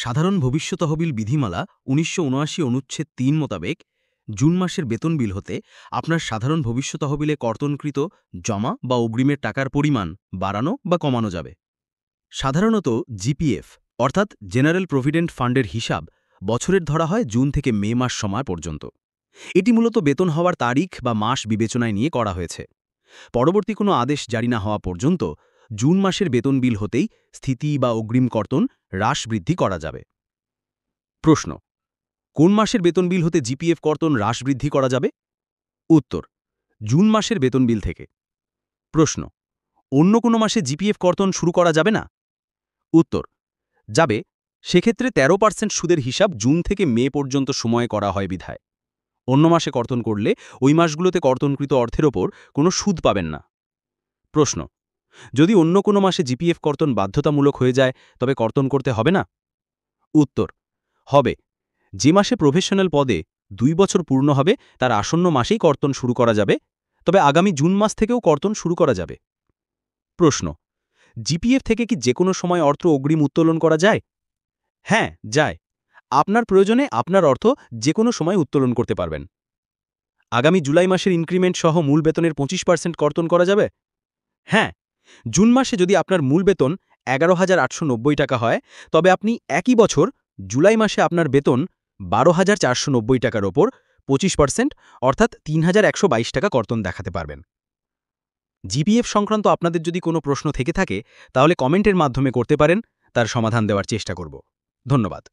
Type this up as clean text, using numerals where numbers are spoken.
সাধারণ ভবিষ্য তহবিল বিধিমালা ১৯৭৯ অনুচ্ছেদ ৩ মোতাবেক জুন মাসের বেতন বিল হতে আপনার সাধারণ ভবিষ্য তহবিলে কর্তনকৃত জমা বা অগ্রিমের টাকার পরিমাণ বাড়ানো বা কমানো যাবে। সাধারণত জিপিএফ অর্থাৎ জেনারেল প্রভিডেন্ট ফান্ডের হিসাব বছরের ধরা হয় জুন থেকে মে মাস সময় পর্যন্ত। এটি মূলত বেতন হওয়ার তারিখ বা মাস বিবেচনায় নিয়ে করা হয়েছে। পরবর্তী কোনো আদেশ জারি না হওয়া পর্যন্ত জুন মাসের বেতন বিল হতেই স্থিতি বা অগ্রিম কর্তন হ্রাস বৃদ্ধি করা যাবে। প্রশ্ন: কোন মাসের বেতন বিল হতে জিপিএফ কর্তন হ্রাস বৃদ্ধি করা যাবে? উত্তর: জুন মাসের বেতন বিল থেকে। প্রশ্ন: অন্য কোনো মাসে জিপিএফ কর্তন শুরু করা যাবে না? উত্তর: যাবে, সেক্ষেত্রে 13% সুদের হিসাব জুন থেকে মে পর্যন্ত সময়ে করা হয় বিধায়। অন্য মাসে কর্তন করলে ওই মাসগুলোতে কর্তনকৃত অর্থের ওপর কোনো সুদ পাবেন না। প্রশ্ন: যদি অন্য কোনো মাসে জিপিএফ কর্তন বাধ্যতামূলক হয়ে যায় তবে কর্তন করতে হবে না? উত্তর: হবে। যে মাসে প্রফেশনাল পদে 2 বছর পূর্ণ হবে তার আসন্ন মাসেই কর্তন শুরু করা যাবে, তবে আগামী জুন মাস থেকেও কর্তন শুরু করা যাবে। প্রশ্ন: জিপিএফ থেকে কি যে কোনো সময় অর্থ অগ্রিম উত্তোলন করা যায়? হ্যাঁ, যায়। আপনার প্রয়োজনে আপনার অর্থ যে কোনো সময় উত্তোলন করতে পারবেন। আগামী জুলাই মাসের ইনক্রিমেন্ট সহ মূল বেতনের 25% কর্তন করা যাবে? হ্যাঁ, জুন মাসে যদি আপনার মূল বেতন 11,890 টাকা হয়, তবে আপনি একই বছর জুলাই মাসে আপনার বেতন 12,490 টাকার ওপর 25% অর্থাৎ 3,122 টাকা কর্তন দেখাতে পারবেন। জিপিএফ সংক্রান্ত আপনাদের যদি কোনো প্রশ্ন থেকে থাকে তাহলে কমেন্টের মাধ্যমে করতে পারেন, তার সমাধান দেওয়ার চেষ্টা করব। ধন্যবাদ।